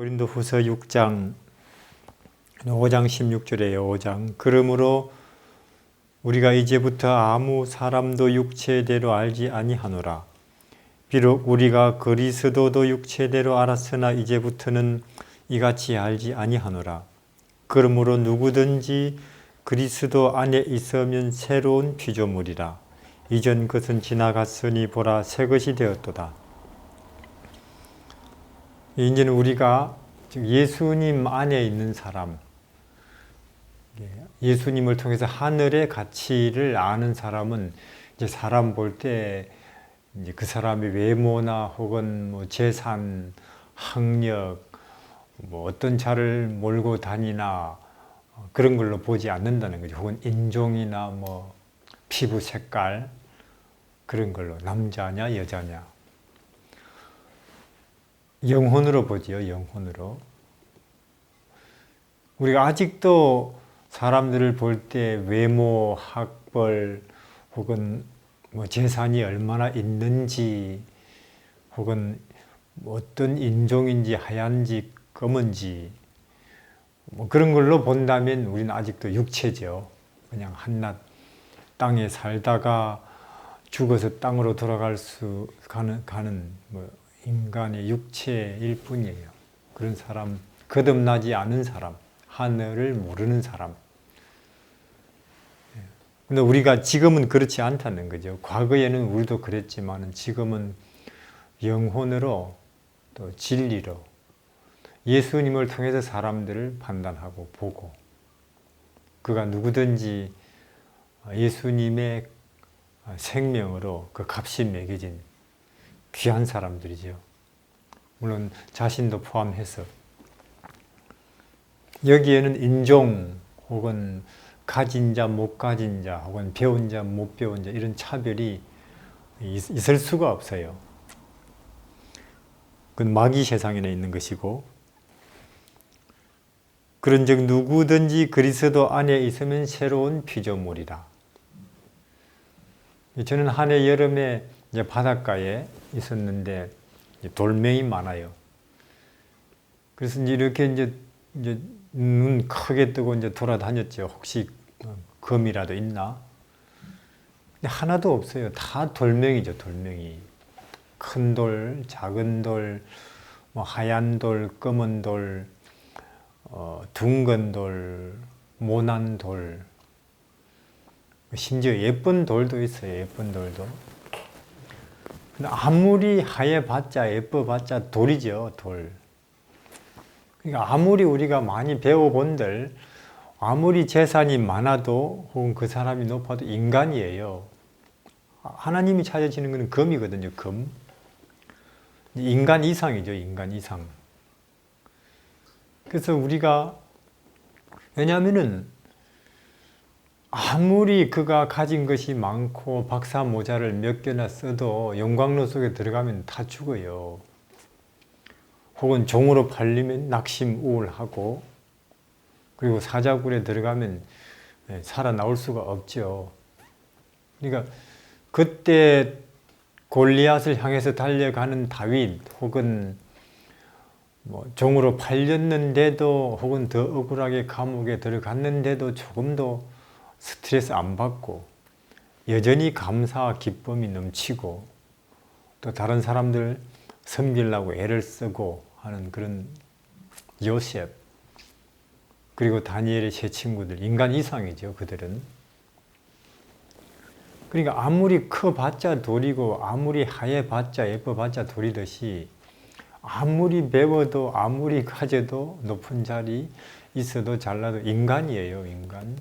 고린도후서 6장 5장 16절에요. 5장. 그러므로 우리가 이제부터 아무 사람도 육체대로 알지 아니하노라. 비록 우리가 그리스도도 육체대로 알았으나 이제부터는 이같이 알지 아니하노라. 그러므로 누구든지 그리스도 안에 있으면 새로운 피조물이라. 이전 것은 지나갔으니 보라 새 것이 되었도다. 이제는 우리가 예수님 안에 있는 사람, 예수님을 통해서 하늘의 가치를 아는 사람은 이제 사람 볼 때 그 사람의 외모나 혹은 뭐 재산, 학력, 뭐 어떤 차를 몰고 다니나 그런 걸로 보지 않는다는 거죠. 혹은 인종이나 뭐 피부 색깔 그런 걸로 남자냐 여자냐 영혼으로 보지요. 영혼으로. 우리가 아직도 사람들을 볼 때 외모, 학벌 혹은 뭐 재산이 얼마나 있는지 혹은 어떤 인종인지 하얀지 검은지 뭐 그런 걸로 본다면 우리는 아직도 육체죠. 그냥 한낱 땅에 살다가 죽어서 땅으로 돌아갈 수 가는 뭐 인간의 육체일 뿐이에요. 그런 사람, 거듭나지 않은 사람, 하늘을 모르는 사람. 근데 우리가 지금은 그렇지 않다는 거죠. 과거에는 우리도 그랬지만 지금은 영혼으로 또 진리로 예수님을 통해서 사람들을 판단하고 보고 그가 누구든지 예수님의 생명으로 그 값이 매겨진 귀한 사람들이죠. 물론 자신도 포함해서 여기에는 인종 혹은 가진 자, 못 가진 자 혹은 배운 자, 못 배운 자 이런 차별이 있을 수가 없어요. 그건 마귀 세상에는 있는 것이고 그런즉 누구든지 그리스도 안에 있으면 새로운 피조물이라. 저는 한해 여름에 이제 바닷가에 있었는데 돌멩이 많아요. 그래서 이렇게 이제 눈 크게 뜨고 이제 돌아다녔죠. 혹시 검이라도 있나? 근데 하나도 없어요. 다 돌멩이죠. 돌멩이. 큰 돌, 작은 돌, 뭐 하얀 돌, 검은 돌, 둥근 돌, 모난 돌. 심지어 예쁜 돌도 있어요. 예쁜 돌도. 근데 아무리 하얘봤자 예뻐봤자 돌이죠. 돌. 그러니까 아무리 우리가 많이 배워본들 아무리 재산이 많아도 혹은 그 사람이 높아도 인간이에요. 하나님이 찾아지는 것은 금이거든요. 금. 인간 이상이죠. 인간 이상. 그래서 우리가 왜냐하면은 아무리 그가 가진 것이 많고 박사 모자를 몇 개나 써도 영광로 속에 들어가면 다 죽어요. 혹은 종으로 팔리면 낙심 우울하고 그리고 사자굴에 들어가면 살아나올 수가 없죠. 그러니까 그때 골리앗을 향해서 달려가는 다윗 혹은 뭐 종으로 팔렸는데도 혹은 더 억울하게 감옥에 들어갔는데도 조금도 스트레스 안 받고 여전히 감사와 기쁨이 넘치고 또 다른 사람들 섬기려고 애를 쓰고 하는 그런 요셉 그리고 다니엘의 세 친구들 인간 이상이죠. 그들은. 그러니까 아무리 커봤자 돌이고 아무리 하얘봤자 예뻐봤자 돌이듯이 아무리 배워도 아무리 가져도 높은 자리 있어도 잘나도 인간이에요. 인간.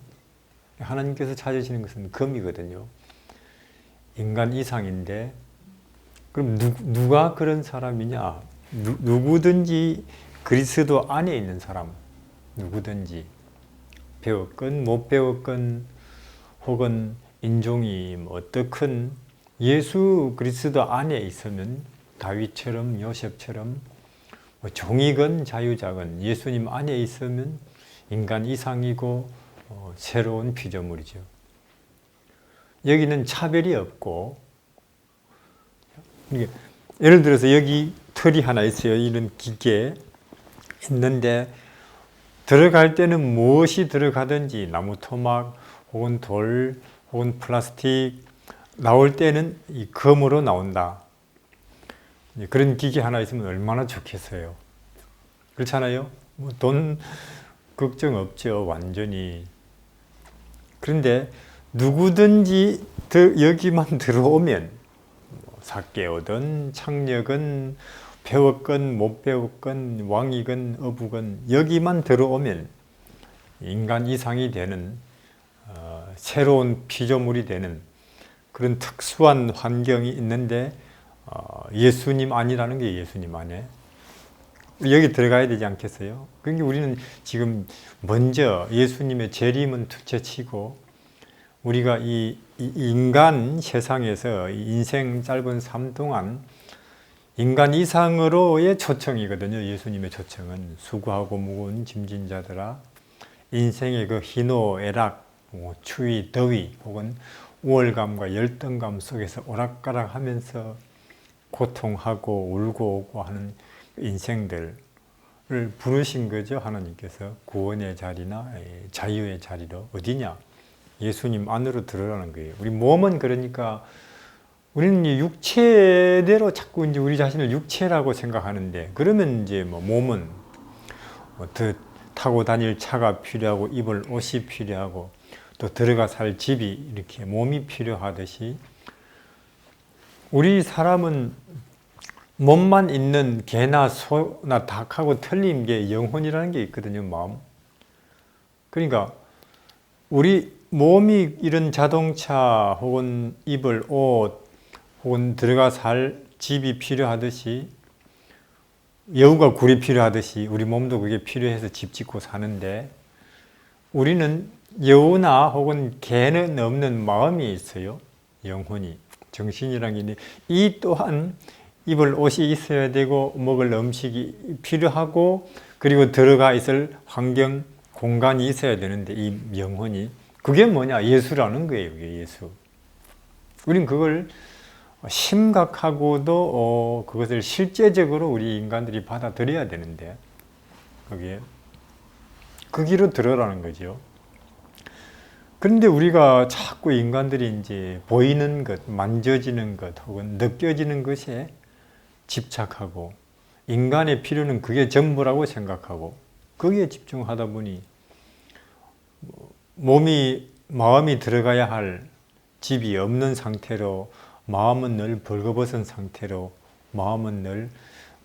하나님께서 찾으시는 것은 금이거든요. 인간 이상인데 그럼 누가 그런 사람이냐? 누구든지 그리스도 안에 있는 사람 누구든지 배웠건 못 배웠건 혹은 인종이 어떻건 예수 그리스도 안에 있으면 다윗처럼 요셉처럼 종이건 자유자건 예수님 안에 있으면 인간 이상이고 새로운 피조물이죠. 여기는 차별이 없고 예를 들어서 여기 털이 하나 있어요. 이런 기계 있는데 들어갈 때는 무엇이 들어가든지 나무 토막 혹은 돌 혹은 플라스틱 나올 때는 이 금으로 나온다. 그런 기계 하나 있으면 얼마나 좋겠어요. 그렇잖아요. 뭐 돈 걱정 없죠. 완전히. 그런데 누구든지 여기만 들어오면 삭개오든 창녀건 배웠건 못 배웠건 왕이건 어부건 여기만 들어오면 인간 이상이 되는 새로운 피조물이 되는 그런 특수한 환경이 있는데 예수님 아니라는 게 예수님 안에 여기 들어가야 되지 않겠어요? 그러니까 우리는 지금 먼저 예수님의 재림은 둘째치고 우리가 이 인간 세상에서 인생 짧은 삶 동안 인간 이상으로의 초청이거든요. 예수님의 초청은 수고하고 무거운 짐진 자들아 인생의 그 희노 애락 추위 더위 혹은 우월감과 열등감 속에서 오락가락 하면서 고통하고 울고 오고 하는 인생들을 부르신 거죠. 하나님께서 구원의 자리나 자유의 자리로 어디냐? 예수님 안으로 들어가는 거예요. 우리 몸은 그러니까 우리는 육체대로 자꾸 이제 우리 자신을 육체라고 생각하는데 그러면 이제 뭐 몸은 더 타고 다닐 차가 필요하고 입을 옷이 필요하고 또 들어가 살 집이 이렇게 몸이 필요하듯이 우리 사람은 몸만 있는 개나 소나 닭하고 틀린 게 영혼이라는 게 있거든요. 마음. 그러니까 우리 몸이 이런 자동차 혹은 입을 옷 혹은 들어가 살 집이 필요하듯이 여우가 굴이 필요하듯이 우리 몸도 그게 필요해서 집 짓고 사는데 우리는 여우나 혹은 개는 없는 마음이 있어요. 영혼이. 정신이라는 게 있는데 이 또한 입을 옷이 있어야 되고 먹을 음식이 필요하고 그리고 들어가 있을 환경, 공간이 있어야 되는데 이 영혼이 그게 뭐냐? 예수라는 거예요. 그게 예수. 우린 그걸 심각하고도 그것을 실제적으로 우리 인간들이 받아들여야 되는데 거기에 그 길로 들어라는 거죠. 그런데 우리가 자꾸 인간들이 이제 보이는 것, 만져지는 것 혹은 느껴지는 것에 집착하고 인간의 필요는 그게 전부라고 생각하고 거기에 집중하다 보니 마음이 들어가야 할 집이 없는 상태로 마음은 늘 벌거벗은 상태로 마음은 늘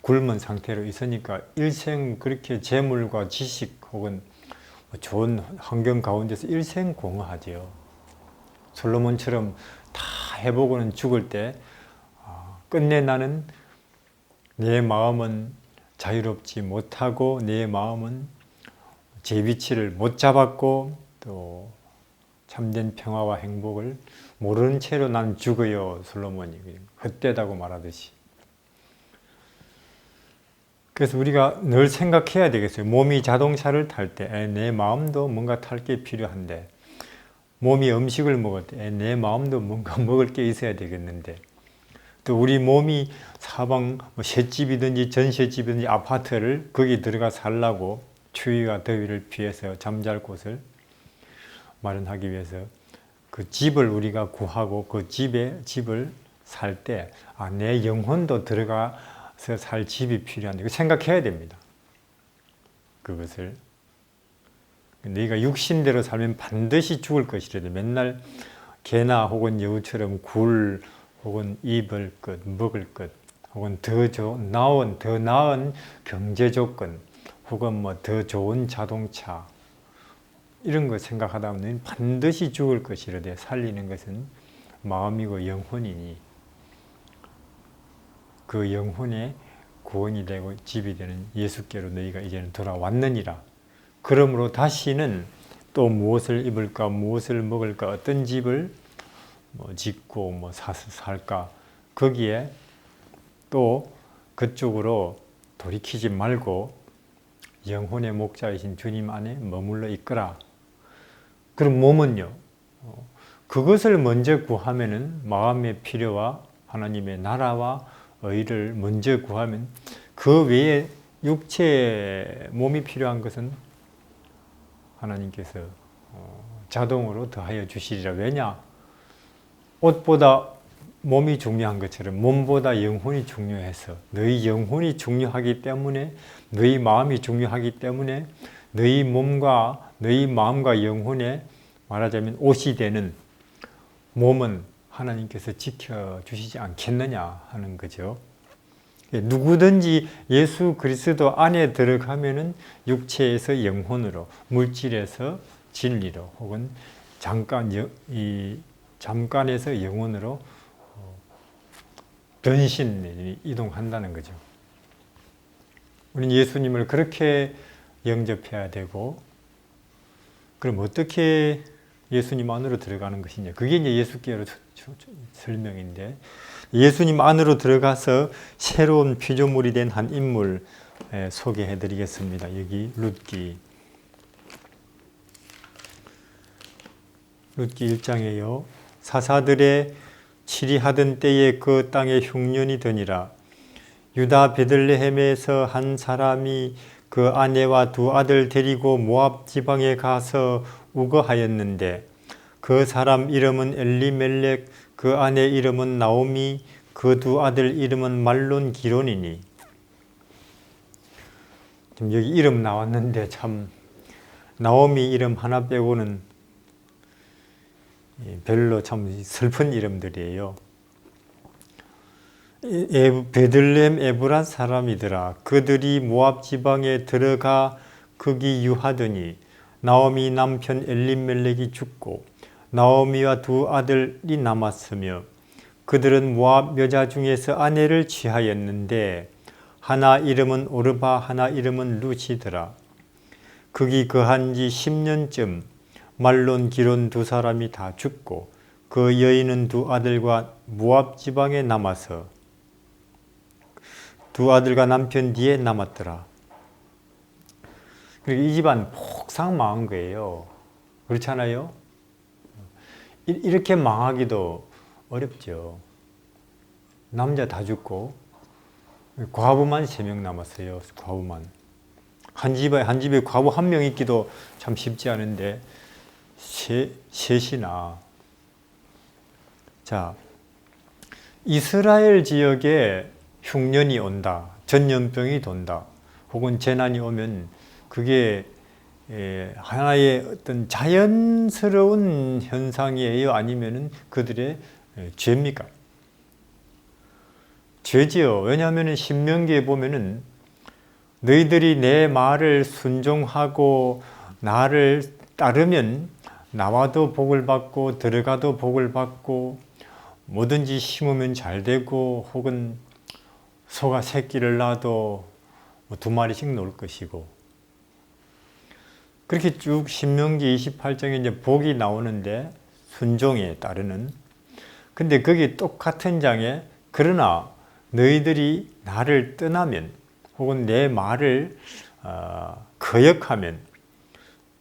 굶은 상태로 있으니까 일생 그렇게 재물과 지식 혹은 좋은 환경 가운데서 일생공허하지요. 솔로몬처럼 다 해보고는 죽을 때 끝내 나는 내 마음은 자유롭지 못하고 내 마음은 제 위치를 못 잡았고 또 참된 평화와 행복을 모르는 채로 난 죽어요. 솔로몬이 헛되다고 말하듯이. 그래서 우리가 늘 생각해야 되겠어요. 몸이 자동차를 탈 때 내 마음도 뭔가 탈 게 필요한데 몸이 음식을 먹을 때 내 마음도 뭔가 먹을 게 있어야 되겠는데 또 우리 몸이 사방 셋집이든지 전셋집이든지 아파트를 거기 들어가 살라고 추위와 더위를 피해서 잠잘 곳을 마련하기 위해서 그 집을 우리가 구하고 그 집을 살 때 내 영혼도 들어가서 살 집이 필요한데 그 생각해야 됩니다. 그것을 너희가 육신대로 살면 반드시 죽을 것이라도 맨날 개나 혹은 여우처럼 굴 혹은 입을 것, 먹을 것 혹은 더 나은 경제 조건 혹은 뭐 더 좋은 자동차 이런 거 생각하다 보면 반드시 죽을 것이라도 살리는 것은 마음이고 영혼이니 그 영혼의 구원이 되고 집이 되는 예수께로 너희가 이제는 돌아왔느니라. 그러므로 다시는 또 무엇을 입을까 무엇을 먹을까 어떤 집을 짓고 사서 살까 거기에 또 그쪽으로 돌이키지 말고 영혼의 목자이신 주님 안에 머물러 있거라. 그럼 몸은요? 그것을 먼저 구하면은 마음의 필요와 하나님의 나라와 의를 먼저 구하면 그 외에 육체에 몸이 필요한 것은 하나님께서 자동으로 더하여 주시리라. 왜냐? 옷보다 몸이 중요한 것처럼 몸보다 영혼이 중요해서, 너희 영혼이 중요하기 때문에, 너희 마음이 중요하기 때문에 너희 몸과 너희 마음과 영혼에 말하자면 옷이 되는 몸은 하나님께서 지켜주시지 않겠느냐 하는 거죠. 누구든지 예수 그리스도 안에 들어가면은 육체에서 영혼으로, 물질에서 진리로, 혹은 잠깐에서 영혼으로 변신이 이동한다는 거죠. 우리는 예수님을 그렇게 영접해야 되고, 그럼 어떻게 예수님 안으로 들어가는 것이냐? 그게 이제 예수께로 설명인데, 예수님 안으로 들어가서 새로운 피조물이 된 한 인물 소개해 드리겠습니다. 여기 룻기 1장에요. 사사들의 치리하던 때에 그 땅에 흉년이 드니라. 유다 베들레헴에서 한 사람이 그 아내와 두 아들 데리고 모압 지방에 가서 우거하였는데, 그 사람 이름은 엘리멜렉, 그 아내 이름은 나오미, 그 두 아들 이름은 말론 기론이니. 지금 여기 이름 나왔는데 참 나오미 이름 하나 빼고는 별로 참 슬픈 이름들이에요. 베들레헴 에브란 사람이더라. 그들이 모압 지방에 들어가 거기 유하더니 나오미 남편 엘리멜렉이 죽고 나오미와 두 아들이 남았으며, 그들은 모압 여자 중에서 아내를 취하였는데 하나 이름은 오르바 하나 이름은 루시더라. 거기 거한 지 10년쯤 말론 기론 두 사람이 다 죽고 그 여인은 두 아들과 모압 지방에 남아서 두 아들과 남편 뒤에 남았더라. 이 집안 폭삭 망한 거예요. 그렇잖아요? 이렇게 망하기도 어렵죠. 남자 다 죽고 과부만 3명 남았어요. 과부만. 한 집에 과부 1명 있기도 참 쉽지 않은데 셋이나. 자, 이스라엘 지역에 흉년이 온다, 전염병이 돈다, 혹은 재난이 오면 그게 하나의 어떤 자연스러운 현상이에요? 아니면은 그들의 죄입니까? 죄지요. 왜냐하면 신명기에 보면은 너희들이 내 말을 순종하고 나를 따르면 나와도 복을 받고 들어가도 복을 받고 뭐든지 심으면 잘 되고, 혹은 소가 새끼를 낳아도 2마리씩 놓을 것이고, 그렇게 쭉 신명기 28장에 이제 복이 나오는데 순종에 따르는. 근데 거기 똑같은 장에 그러나 너희들이 나를 떠나면, 혹은 내 말을 거역하면,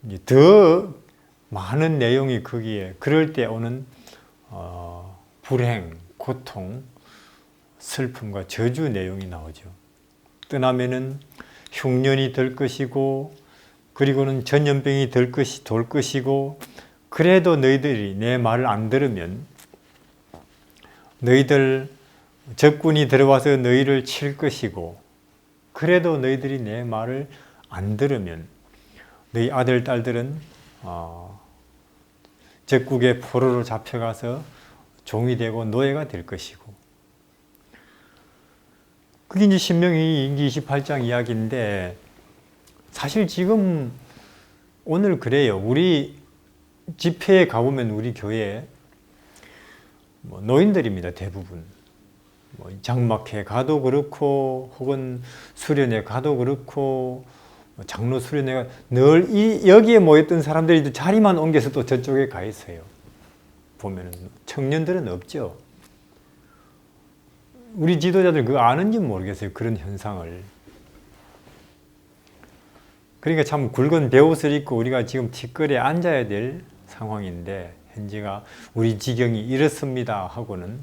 이제 더 많은 내용이 거기에 그럴 때 오는 불행, 고통, 슬픔과 저주 내용이 나오죠. 떠나면은 흉년이 될 것이고, 그리고는 전염병이 돌 것이고, 그래도 너희들이 내 말을 안 들으면 너희들 적군이 들어와서 너희를 칠 것이고, 그래도 너희들이 내 말을 안 들으면 너희 아들, 딸들은 적국의 포로로 잡혀가서 종이 되고 노예가 될 것이고. 그게 이제 신명기 28장 이야기인데, 사실 지금 오늘 그래요. 우리 집회에 가보면 우리 교회에 노인들입니다. 대부분. 장막회 가도 그렇고, 혹은 수련회 가도 그렇고, 장로 수련회가 늘 여기에 모였던 사람들이 자리만 옮겨서 또 저쪽에 가 있어요. 보면은 청년들은 없죠. 우리 지도자들 그거 아는지 모르겠어요. 그런 현상을. 그러니까 참 굵은 베옷을 입고 우리가 지금 뒷거리에 앉아야 될 상황인데, 현재가 우리 지경이 이렇습니다 하고는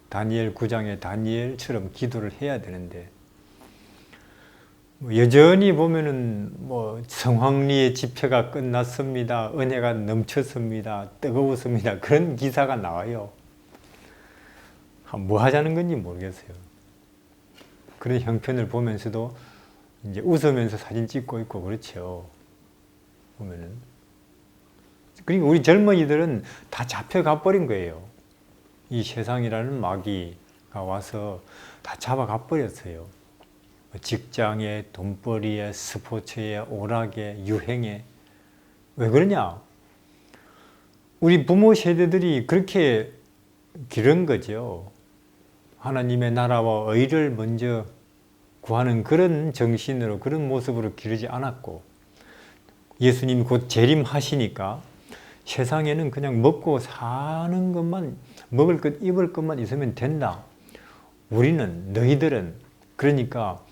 다니엘 9장의 다니엘처럼 기도를 해야 되는데, 여전히 보면은 뭐 성황리의 집회가 끝났습니다. 은혜가 넘쳤습니다. 뜨거웠습니다. 그런 기사가 나와요. 뭐 하자는 건지 모르겠어요. 그런 형편을 보면서도 이제 웃으면서 사진 찍고 있고 그렇죠. 보면은. 그리고 우리 젊은이들은 다 잡혀가 버린 거예요. 이 세상이라는 마귀가 와서 다 잡아가 버렸어요. 직장에, 돈벌이에, 스포츠에, 오락에, 유행에. 왜 그러냐? 우리 부모 세대들이 그렇게 기른 거죠. 하나님의 나라와 의를 먼저 구하는 그런 정신으로, 그런 모습으로 기르지 않았고, 예수님이 곧 재림하시니까 세상에는 그냥 먹고 사는 것만, 먹을 것, 입을 것만 있으면 된다. 우리는, 너희들은, 그러니까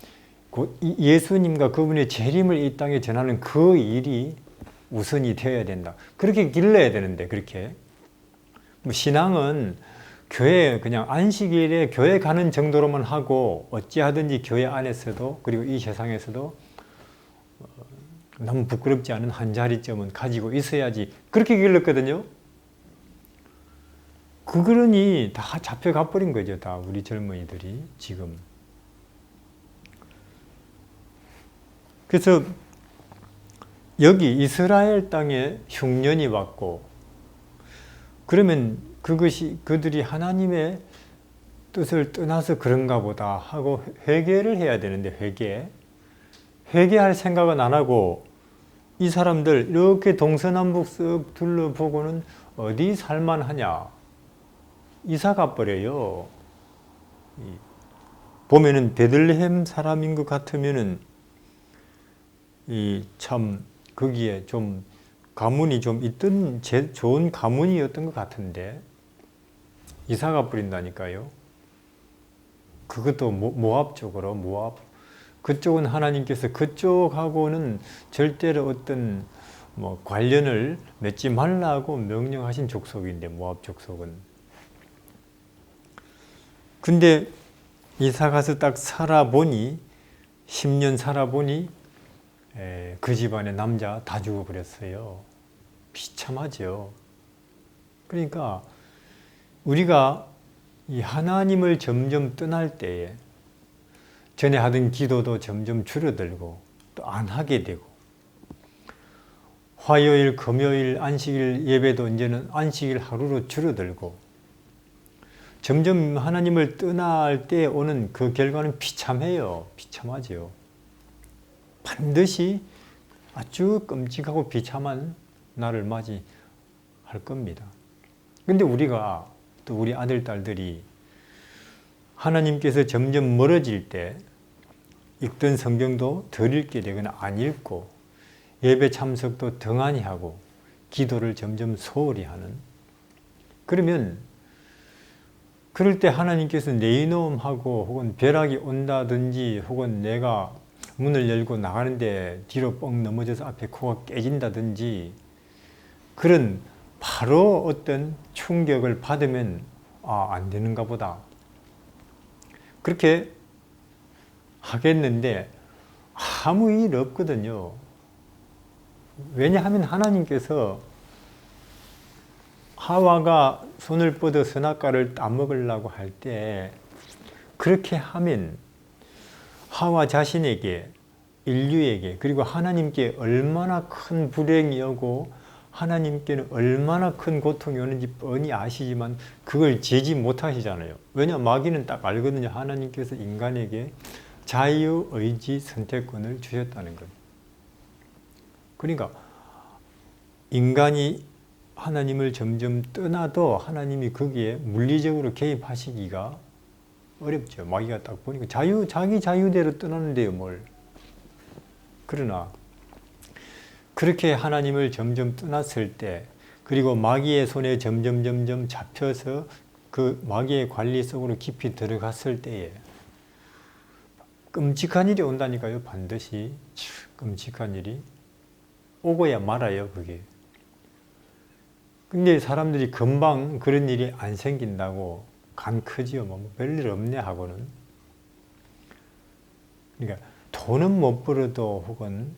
곧 예수님과 그분의 재림을 이 땅에 전하는 그 일이 우선이 되어야 된다. 그렇게 길러야 되는데, 그렇게. 뭐 신앙은 교회, 그냥 안식일에 교회 가는 정도로만 하고, 어찌하든지 교회 안에서도, 그리고 이 세상에서도 너무 부끄럽지 않은 한 자리점은 가지고 있어야지. 그렇게 길렀거든요. 그러니 다 잡혀가 버린 거죠. 다 우리 젊은이들이 지금. 그래서 여기 이스라엘 땅에 흉년이 왔고, 그러면 그것이 그들이 하나님의 뜻을 떠나서 그런가 보다 하고 회개를 해야 되는데, 회개할 생각은 안 하고 이 사람들 이렇게 동서남북 쓱 둘러보고는 어디 살만하냐, 이사 가버려요. 보면은 베들레헴 사람인 것 같으면은 참 거기에 좀 가문이 좀 있던 좋은 가문이었던 것 같은데 이사 가버린다니까요. 그것도 모압 쪽으로, 모압. 그쪽은 하나님께서 그쪽하고는 절대로 어떤 뭐 관련을 맺지 말라고 명령하신 족속인데, 모압 족속은. 근데 이사 가서 딱 살아보니, 10년 살아보니 그 집안의 남자 다 죽어버렸어요. 비참하죠. 그러니까 우리가 이 하나님을 점점 떠날 때에 전에 하던 기도도 점점 줄어들고 또 안 하게 되고, 화요일, 금요일, 안식일 예배도 이제는 안식일 하루로 줄어들고, 점점 하나님을 떠날 때 오는 그 결과는 비참해요. 비참하죠. 반드시 아주 끔찍하고 비참한 날을 맞이할 겁니다. 근데 우리가, 또 우리 아들, 딸들이 하나님께서 점점 멀어질 때 읽던 성경도 덜 읽게 되거나 안 읽고, 예배 참석도 등한히 하고, 기도를 점점 소홀히 하는, 그러면 그럴 때 하나님께서 내 이놈하고 혹은 벼락이 온다든지, 혹은 내가 문을 열고 나가는데 뒤로 뻥 넘어져서 앞에 코가 깨진다든지, 그런 바로 어떤 충격을 받으면 안 되는가 보다, 그렇게 하겠는데 아무 일 없거든요. 왜냐하면 하나님께서 하와가 손을 뻗어 선악과를 따먹으려고 할 때 그렇게 하면 하와 자신에게, 인류에게, 그리고 하나님께 얼마나 큰 불행이 오고 하나님께는 얼마나 큰 고통이 오는지 뻔히 아시지만 그걸 제지 못하시잖아요. 왜냐? 마귀는 딱 알거든요. 하나님께서 인간에게 자유의지 선택권을 주셨다는 거예요. 그러니까 인간이 하나님을 점점 떠나도 하나님이 거기에 물리적으로 개입하시기가 어렵죠. 마귀가 딱 보니까 자기 자유대로 떠나는데요, 뭘. 그러나 그렇게 하나님을 점점 떠났을 때, 그리고 마귀의 손에 점점 잡혀서 그 마귀의 관리 속으로 깊이 들어갔을 때에 끔찍한 일이 온다니까요. 반드시 끔찍한 일이 오고야 말아요, 그게. 근데 사람들이 금방 그런 일이 안 생긴다고 간 크지요. 뭐 별일 없네 하고는. 그러니까 돈은 못 벌어도 혹은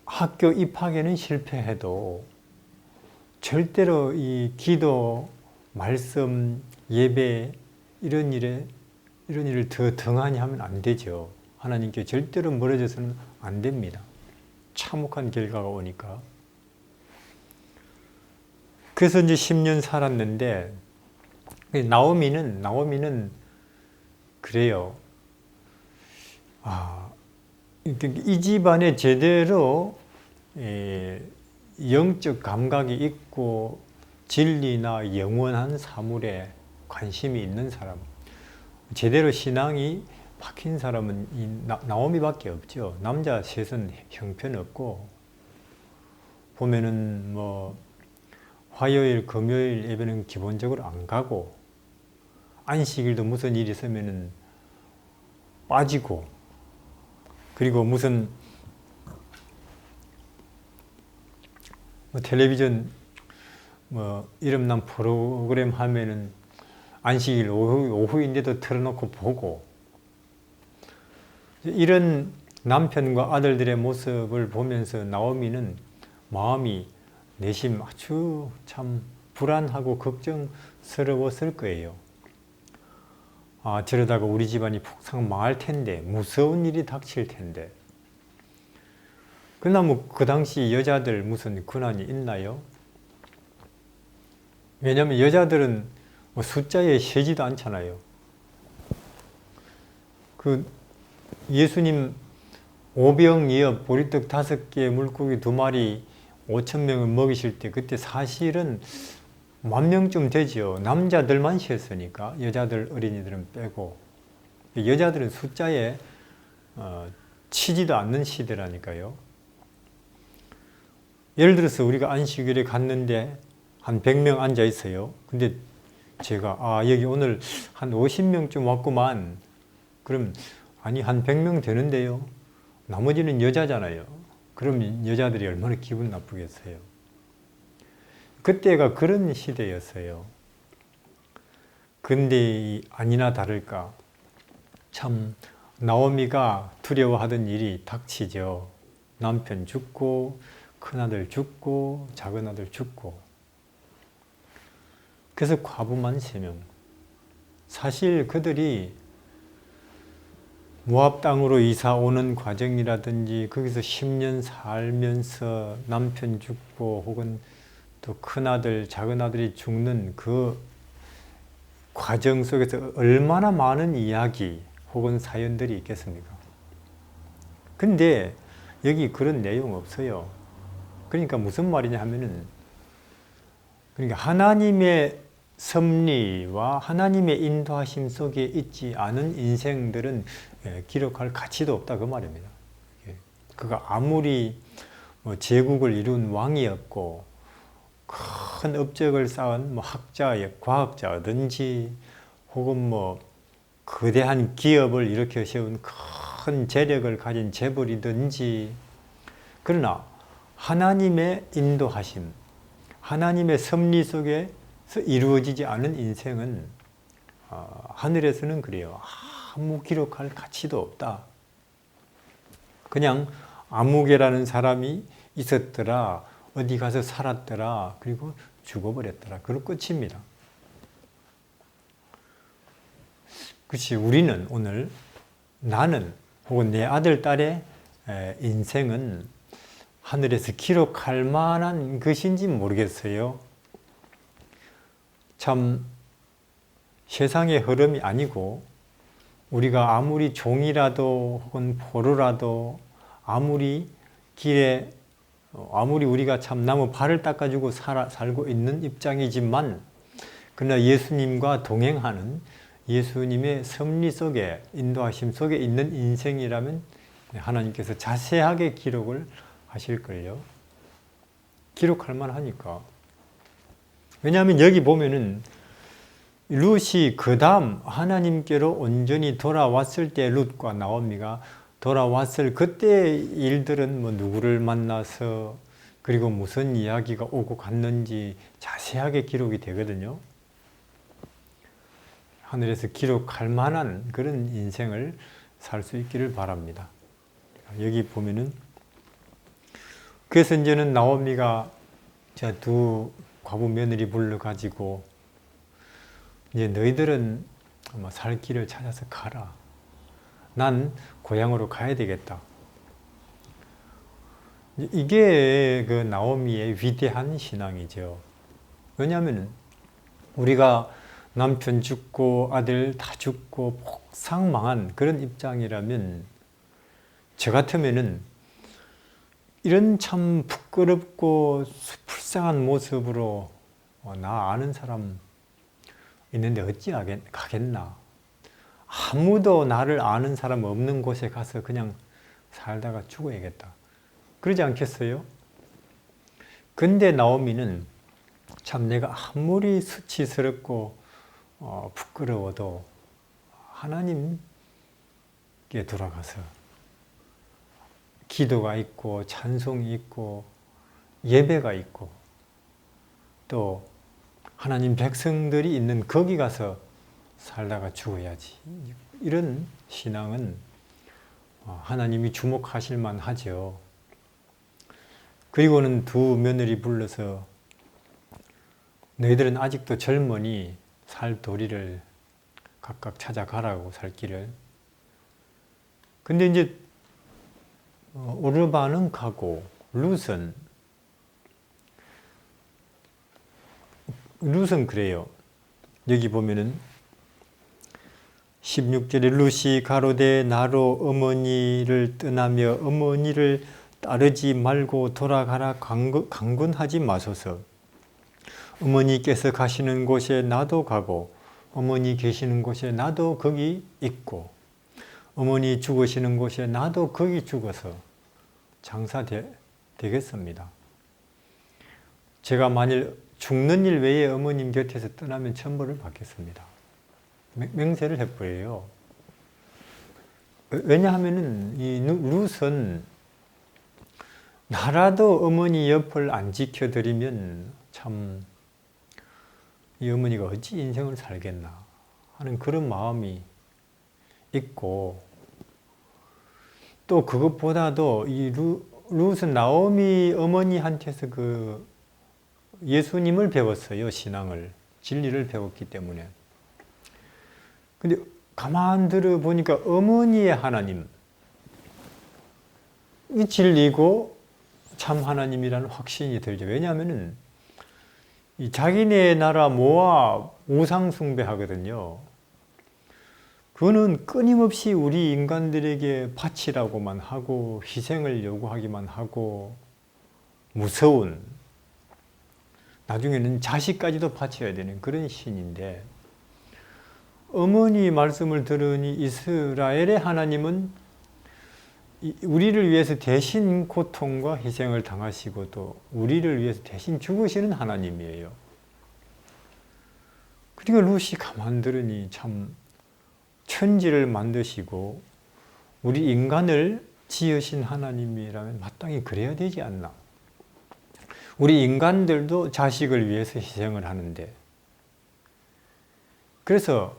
학교 입학에는 실패해도 절대로 이 기도, 말씀, 예배 이런 일을 더 등한히 하면 안 되죠. 하나님께 절대로 멀어져서는 안 됩니다. 참혹한 결과가 오니까. 그래서 이제 10년 살았는데 나오미는 그래요. 이 집안에 제대로 영적 감각이 있고 진리나 영원한 사물에 관심이 있는 사람, 제대로 신앙이 박힌 사람은 이 나오미밖에 없죠. 남자 셋은 형편없고, 보면은 뭐 화요일, 금요일 예배는 기본적으로 안 가고, 안식일도 무슨 일이 있으면은 빠지고, 그리고 무슨 뭐 텔레비전 뭐 이름난 프로그램 하면은 안식일 오후인데도 틀어놓고 보고, 이런 남편과 아들들의 모습을 보면서 나오미는 마음이 내심 아주 참 불안하고 걱정스러웠을 거예요. 저러다가 우리 집안이 폭삭 망할 텐데, 무서운 일이 닥칠 텐데. 그러나 뭐 그 당시 여자들 무슨 권한이 있나요? 왜냐하면 여자들은 뭐 숫자에 세지도 않잖아요. 그 예수님 오병이어 보리떡 5개 물고기 2마리 5,000명을 먹이실 때 그때 사실은 10,000명쯤 되죠. 남자들만 쉬었으니까, 여자들 어린이들은 빼고. 여자들은 숫자에 치지도 않는 시대라니까요. 예를 들어서 우리가 안식일에 갔는데 한 100명 앉아 있어요. 근데 제가 여기 오늘 한 50명쯤 왔구만. 그럼 아니 한 100명 되는데요. 나머지는 여자잖아요. 그럼 여자들이 얼마나 기분 나쁘겠어요. 그때가 그런 시대였어요. 근데 아니나 다를까 참 나오미가 두려워하던 일이 닥치죠. 남편 죽고 큰아들 죽고 작은아들 죽고. 그래서 과부만 3명. 사실 그들이 모압 땅으로 이사 오는 과정이라든지 거기서 10년 살면서 남편 죽고 혹은 또 큰아들, 작은아들이 죽는 그 과정 속에서 얼마나 많은 이야기 혹은 사연들이 있겠습니까? 근데 여기 그런 내용 없어요. 그러니까 무슨 말이냐 하면은, 그러니까 하나님의 섭리와 하나님의 인도하심 속에 있지 않은 인생들은 기록할 가치도 없다 그 말입니다. 그가 아무리 제국을 이룬 왕이었고 큰 업적을 쌓은 학자, 과학자든지 혹은 거대한 기업을 일으켜 세운 큰 재력을 가진 재벌이든지, 그러나 하나님의 인도하심, 하나님의 섭리 속에서 이루어지지 않은 인생은 하늘에서는 그래요. 아무 기록할 가치도 없다. 그냥 아무개라는 사람이 있었더라, 어디 가서 살았더라, 그리고 죽어버렸더라. 그리고 끝입니다. 그치, 우리는 오늘 나는 혹은 내 아들, 딸의 인생은 하늘에서 기록할 만한 것인지 모르겠어요. 참 세상의 흐름이 아니고, 우리가 아무리 종이라도 혹은 포로라도, 아무리 길에 아무리 우리가 참 나무 발을 닦아주고 살고 있는 입장이지만, 그러나 예수님과 동행하는 예수님의 섭리 속에, 인도하심 속에 있는 인생이라면 하나님께서 자세하게 기록을 하실걸요. 기록할 만하니까. 왜냐하면 여기 보면은 룻이 그 다음 하나님께로 온전히 돌아왔을 때, 룻과 나오미가 돌아왔을 그때 일들은 누구를 만나서 그리고 무슨 이야기가 오고 갔는지 자세하게 기록이 되거든요. 하늘에서 기록할 만한 그런 인생을 살 수 있기를 바랍니다. 여기 보면은 그래서 이제는 나오미가 두 과부 며느리 불러가지고 이제 너희들은 살 길을 찾아서 가라. 난 고향으로 가야 되겠다. 이게 그 나오미의 위대한 신앙이죠. 왜냐하면 우리가 남편 죽고 아들 다 죽고 폭삭망한 그런 입장이라면 저 같으면은 이런 참 부끄럽고 불쌍한 모습으로 나 아는 사람 있는데 어찌 가겠나. 아무도 나를 아는 사람 없는 곳에 가서 그냥 살다가 죽어야겠다. 그러지 않겠어요? 근데 나오미는 참 내가 아무리 수치스럽고 부끄러워도 하나님께 돌아가서 기도가 있고 찬송이 있고 예배가 있고 또 하나님 백성들이 있는 거기 가서 살다가 죽어야지. 이런 신앙은 하나님이 주목하실 만하죠. 그리고는 두 며느리 불러서 너희들은 아직도 젊으니 살 도리를 각각 찾아가라고 살 길을. 근데 이제 오르바는 가고 룻은 그래요. 여기 보면은 16절에 룻이 가로되 나로 어머니를 떠나며 어머니를 따르지 말고 돌아가라 강군하지 마소서. 어머니께서 가시는 곳에 나도 가고 어머니 계시는 곳에 나도 거기 있고 어머니 죽으시는 곳에 나도 거기 죽어서 장사되겠습니다. 제가 만일 죽는 일 외에 어머님 곁에서 떠나면 천벌을 받겠습니다. 맹세를 해버려요. 왜냐하면은 이 룻은 나라도 어머니 옆을 안 지켜드리면 참 이 어머니가 어찌 인생을 살겠나 하는 그런 마음이 있고 또 그것보다도 이 룻은 나오미 어머니한테서 그 예수님을 배웠어요. 신앙을, 진리를 배웠기 때문에. 근데 가만 들어보니까 어머니의 하나님, 이 진리고 참 하나님이라는 확신이 들죠. 왜냐하면은 이 자기네 나라 모압 우상 숭배하거든요. 그거는 끊임없이 우리 인간들에게 바치라고만 하고 희생을 요구하기만 하고 무서운, 나중에는 자식까지도 바쳐야 되는 그런 신인데 어머니 말씀을 들으니 이스라엘의 하나님은 우리를 위해서 대신 고통과 희생을 당하시고 또 우리를 위해서 대신 죽으시는 하나님이에요. 그러니까 룻이 가만 들으니 참 천지를 만드시고 우리 인간을 지으신 하나님이라면 마땅히 그래야 되지 않나. 우리 인간들도 자식을 위해서 희생을 하는데 그래서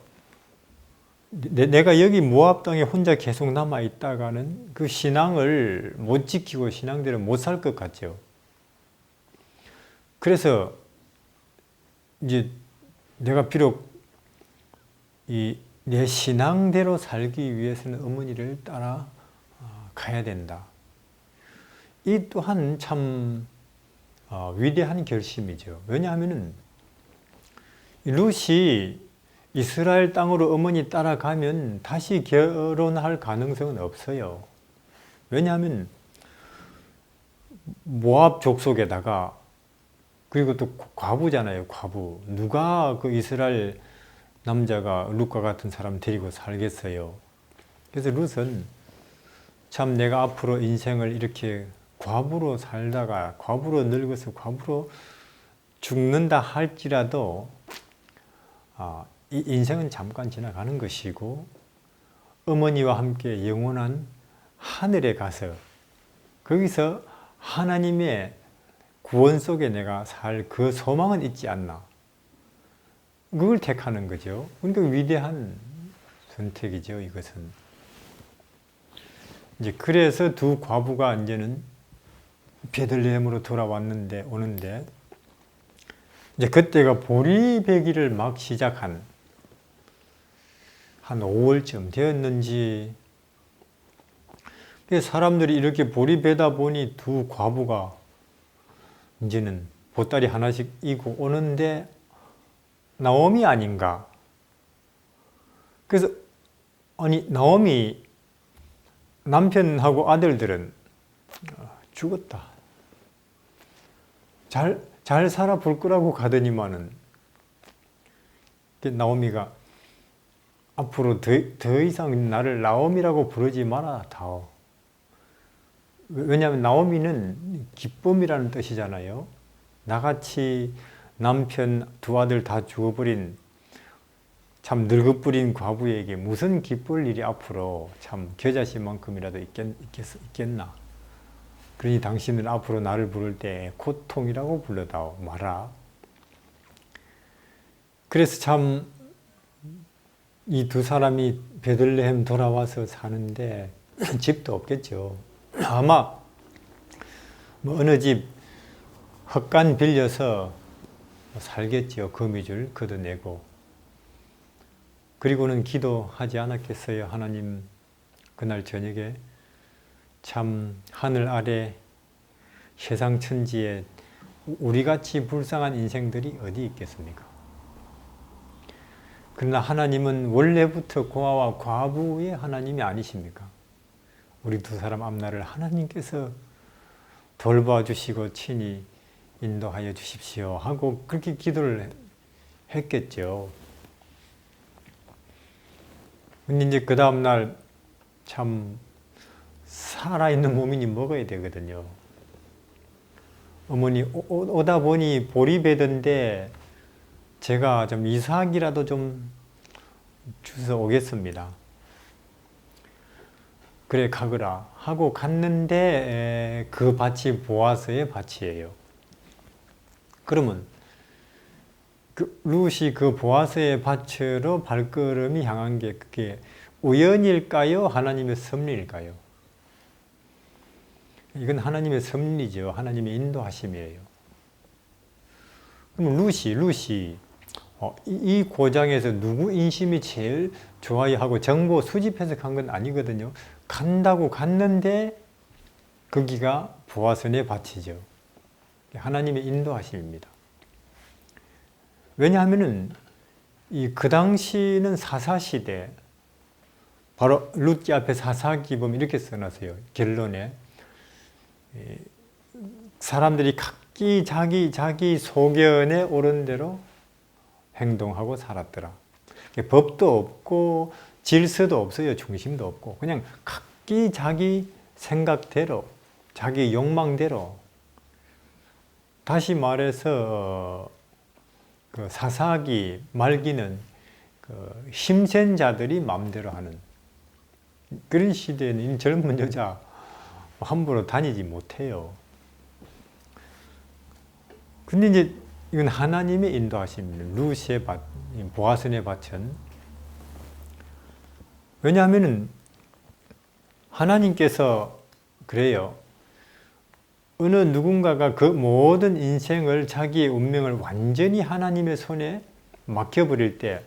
내가 여기 모압 땅에 혼자 계속 남아 있다가는 그 신앙을 못 지키고 신앙대로 못 살 것 같죠. 그래서 이제 내가 비록 내 신앙대로 살기 위해서는 어머니를 따라 가야 된다. 이 또한 참 위대한 결심이죠. 왜냐하면은 룻이 이스라엘 땅으로 어머니 따라가면 다시 결혼할 가능성은 없어요. 왜냐하면 모압 족속에다가 그리고 또 과부잖아요. 과부. 누가 그 이스라엘 남자가 룻과 같은 사람 데리고 살겠어요. 그래서 룻은 참 내가 앞으로 인생을 이렇게 과부로 살다가 과부로 늙어서 과부로 죽는다 할지라도 이 인생은 잠깐 지나가는 것이고 어머니와 함께 영원한 하늘에 가서 거기서 하나님의 구원 속에 내가 살 그 소망은 있지 않나. 그걸 택하는 거죠. 그러니까 위대한 선택이죠, 이것은. 이제 그래서 두 과부가 이제는 베들레헴으로 오는데 이제 그때가 보리배기를 막 시작한 한 5월쯤 되었는지 사람들이 이렇게 보리배다 보니 두 과부가 이제는 보따리 하나씩 이고 오는데 나오미 아닌가. 그래서 아니 나오미 남편하고 아들들은 죽었다. 잘 살아 볼 거라고 가더니만은 나오미가 앞으로 더 이상 나를 나오미라고 부르지 마라 다오. 왜냐하면 나오미는 기쁨이라는 뜻이잖아요. 나같이 남편 두 아들 다 죽어버린 참 늙어버린 과부에게 무슨 기쁠 일이 앞으로 참 겨자씨만큼이라도 있겠나. 그러니 당신은 앞으로 나를 부를 때 고통이라고 불러다오 마라. 그래서 참 이 두 사람이 베들레헴 돌아와서 사는데 집도 없겠죠. 아마 뭐 어느 집 헛간 빌려서 살겠지요. 거미줄 걷어내고. 그리고는 기도하지 않았겠어요. 하나님, 그날 저녁에 참 하늘 아래 세상 천지에 우리같이 불쌍한 인생들이 어디 있겠습니까? 그러나 하나님은 원래부터 고아와 과부의 하나님이 아니십니까? 우리 두 사람 앞날을 하나님께서 돌봐주시고 친히 인도하여 주십시오 하고 그렇게 기도를 했겠죠. 근데 이제 그 다음날 참 살아있는 몸이니 먹어야 되거든요. 어머니 오다 보니 보리배던데 제가 좀 이삭이라도 좀 주워 오겠습니다. 그래 가거라 하고 갔는데 그 밭이 보아스의 밭이에요. 그러면 룻이 그 보아스의 밭으로 발걸음이 향한 게 그게 우연일까요? 하나님의 섭리일까요? 이건 하나님의 섭리죠. 하나님의 인도하심이에요. 그럼 룻이 이 고장에서 누구 인심이 제일 좋아요 하고 정보 수집해서 간 건 아니거든요. 간다고 갔는데 거기가 보아스의 밭이죠. 하나님의 인도하심입니다. 왜냐하면은 그 당시는 사사시대, 바로 룻기 앞에 사사기범 이렇게 써놨어요. 결론에 사람들이 각기 자기 소견에 옳은 대로 행동하고 살았더라. 법도 없고 질서도 없어요. 중심도 없고 그냥 각기 자기 생각대로 자기 욕망대로. 다시 말해서 그 사사기 말기는 그 힘센 자들이 마음대로 하는 그런 시대에는 젊은 여자 함부로 다니지 못해요. 근데 이제 이건 하나님의 인도하심입니다. 룻의 밭, 보아스의 밭은. 왜냐하면 하나님께서 그래요. 어느 누군가가 그 모든 인생을 자기의 운명을 완전히 하나님의 손에 맡겨버릴 때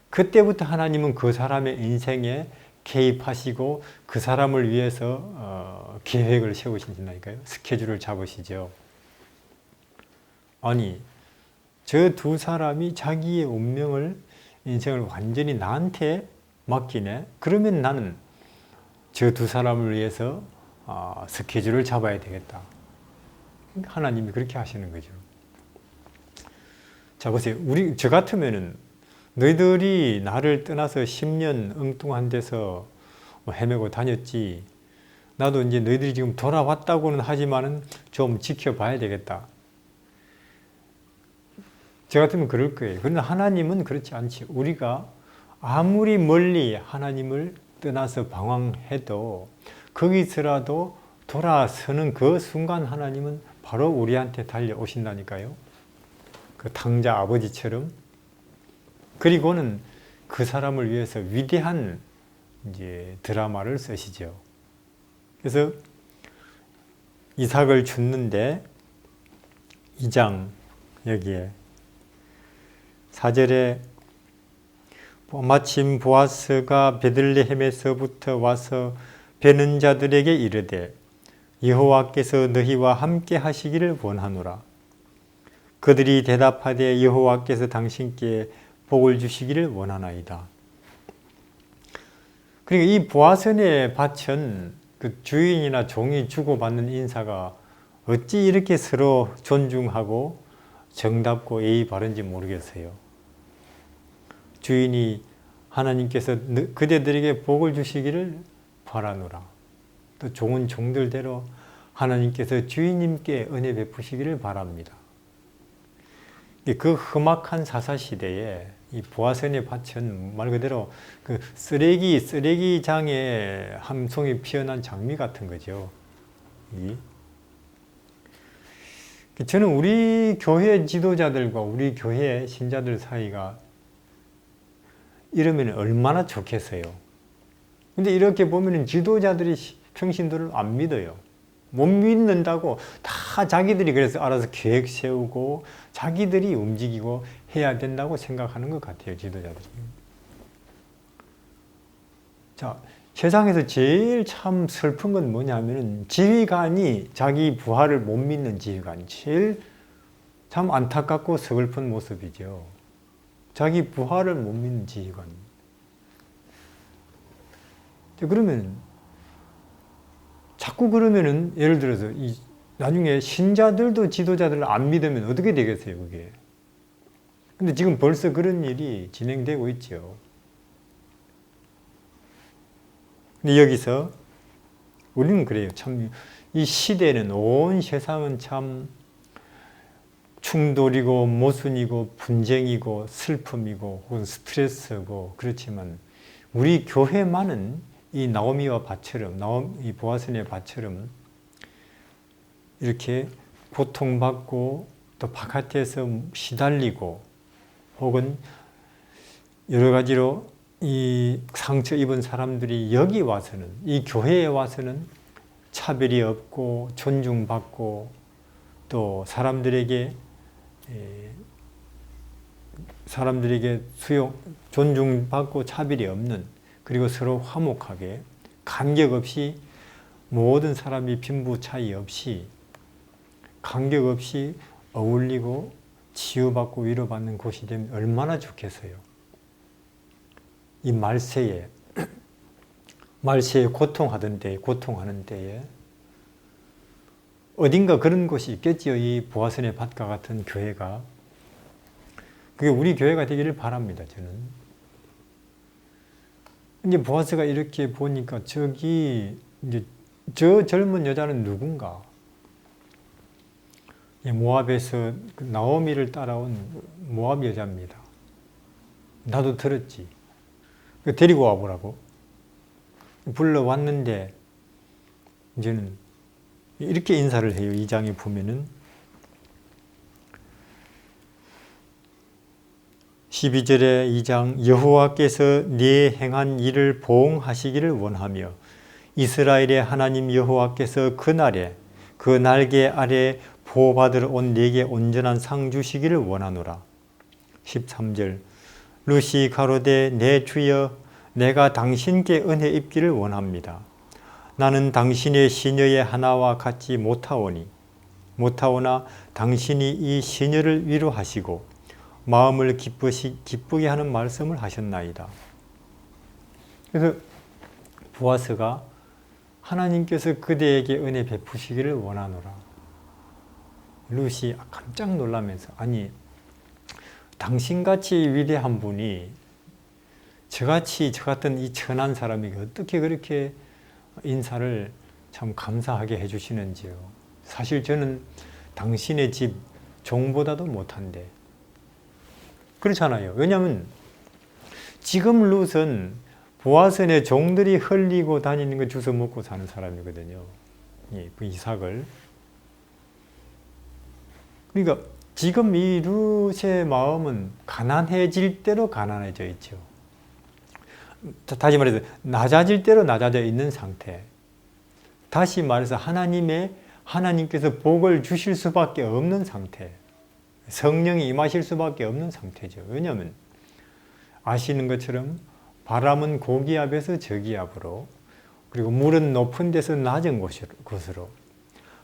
그때부터 하나님은 그 사람의 인생에 개입하시고 그 사람을 위해서 계획을 세우신다니까요. 스케줄을 잡으시죠. 아니 저 두 사람이 자기의 운명을 인생을 완전히 나한테 맡기네. 그러면 나는 저 두 사람을 위해서 스케줄을 잡아야 되겠다. 하나님이 그렇게 하시는 거죠. 자 보세요. 저 같으면은 너희들이 나를 떠나서 10년 엉뚱한 데서 헤매고 다녔지. 나도 이제 너희들이 지금 돌아왔다고는 하지만은 좀 지켜봐야 되겠다. 저 같으면 그럴 거예요. 그러나 하나님은 그렇지 않지. 우리가 아무리 멀리 하나님을 떠나서 방황해도 거기서라도 돌아서는 그 순간 하나님은 바로 우리한테 달려오신다니까요. 그 탕자 아버지처럼. 그리고는 그 사람을 위해서 위대한 이제 드라마를 쓰시죠. 그래서 이삭을 줬는데 2장 여기에 4절에 마침 보아스가 베들레헴에서부터 와서 베는 자들에게 이르되 여호와께서 너희와 함께 하시기를 원하노라. 그들이 대답하되 여호와께서 당신께 복을 주시기를 원하나이다. 그러니까 이 보아스의 밭은 그 주인이나 종이 주고받는 인사가 어찌 이렇게 서로 존중하고 정답고 예의 바른지 모르겠어요. 주인이 하나님께서 그대들에게 복을 주시기를 바라노라. 또 좋은 종들대로 하나님께서 주인님께 은혜 베푸시기를 바랍니다. 그 험악한 사사시대에 이 보아선의 밭은 말 그대로 그 쓰레기장에 한 송이 피어난 장미 같은 거죠. 저는 우리 교회 지도자들과 우리 교회 신자들 사이가 이러면 얼마나 좋겠어요. 근데 이렇게 보면 지도자들이 평신도를 안 믿어요. 못 믿는다고 다 자기들이 그래서 알아서 계획 세우고 자기들이 움직이고 해야 된다고 생각하는 것 같아요, 지도자들이. 자, 세상에서 제일 참 슬픈 건 뭐냐면 지휘관이 자기 부하를 못 믿는 지휘관이 제일 참 안타깝고 서글픈 모습이죠. 자기 부하를 못 믿는 지휘관. 그러면 자꾸 그러면은 예를 들어서 나중에 신자들도 지도자들을 안 믿으면 어떻게 되겠어요, 그게? 근데 지금 벌써 그런 일이 진행되고 있죠. 근데 여기서 우리는 그래요. 참 이 시대는 온 세상은 참 충돌이고 모순이고 분쟁이고 슬픔이고 혹은 스트레스고 그렇지만 우리 교회만은 이 나오미와 밭처럼 이 보아선의 밭처럼 이렇게 고통받고 또 바깥에서 시달리고 혹은 여러 가지로 이 상처 입은 사람들이 여기 와서는 이 교회에 와서는 차별이 없고 존중받고 또 사람들에게 존중받고 차별이 없는 그리고 서로 화목하게 간격 없이 모든 사람이 빈부 차이 없이 간격 없이 어울리고 치유받고 위로받는 곳이 되면 얼마나 좋겠어요. 이 말세에 고통하는 때에 어딘가 그런 곳이 있겠지요. 이 보아선의 밭과 같은 교회가. 그게 우리 교회가 되기를 바랍니다. 저는. 이제 보아스가 이렇게 보니까 저기 이제 저 젊은 여자는 누군가? 모압에서 나오미를 따라온 모압 여자입니다. 나도 들었지. 데리고 와보라고. 불러왔는데 이제는 이렇게 인사를 해요. 2장에 보면은 12절에 2장 여호와께서 네 행한 일을 보응하시기를 원하며 이스라엘의 하나님 여호와께서 그날에 그 날개 아래 보호받으러 온 네게 온전한 상 주시기를 원하노라. 13절 루시 가로되 내 주여 내가 당신께 은혜 입기를 원합니다. 나는 당신의 시녀의 하나와 같지 못하오나 당신이 이 시녀를 위로하시고 마음을 기쁘게 하는 말씀을 하셨나이다. 그래서 보아스가 하나님께서 그대에게 은혜 베푸시기를 원하노라. 룻이 깜짝 놀라면서 아니 당신같이 위대한 분이 저 같은 이 천한 사람이 어떻게 그렇게 인사를 참 감사하게 해주시는지요. 사실 저는 당신의 집 종보다도 못한데 그렇잖아요. 왜냐하면 지금 룻은 보아선의 종들이 흘리고 다니는 거 주워 먹고 사는 사람이거든요. 그 이삭을. 그러니까 지금 이 룻의 마음은 가난해질 대로 가난해져 있죠. 다시 말해서 낮아질 대로 낮아져 있는 상태. 다시 말해서 하나님께서 복을 주실 수밖에 없는 상태, 성령이 임하실 수밖에 없는 상태죠. 왜냐하면 아시는 것처럼 바람은 고기압에서 저기압으로, 그리고 물은 높은 데서 낮은 곳으로,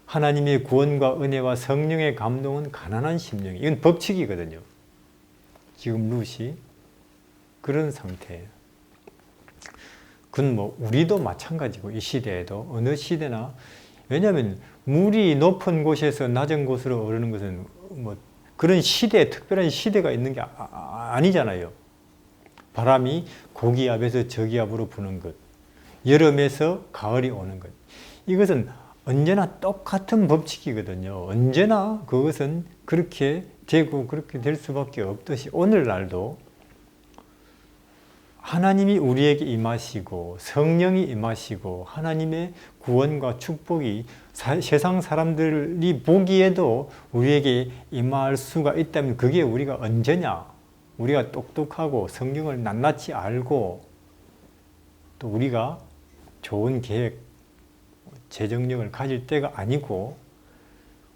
하나님의 구원과 은혜와 성령의 감동은 가난한 심령이, 이건 법칙이거든요. 지금 룻이 그런 상태예요. 그건 뭐 우리도 마찬가지고, 이 시대에도 어느 시대나, 왜냐하면 물이 높은 곳에서 낮은 곳으로 오르는 것은 뭐 그런 시대에 특별한 시대가 있는 게 아니잖아요. 바람이 고기압에서 저기압으로 부는 것, 여름에서 가을이 오는 것, 이것은 언제나 똑같은 법칙이거든요. 언제나 그것은 그렇게 되고 그렇게 될 수밖에 없듯이 오늘날도 하나님이 우리에게 임하시고 성령이 임하시고 하나님의 구원과 축복이 세상 사람들이 보기에도 우리에게 임할 수가 있다면, 그게 우리가 언제냐? 우리가 똑똑하고 성경을 낱낱이 알고 또 우리가 좋은 계획, 재정력을 가질 때가 아니고,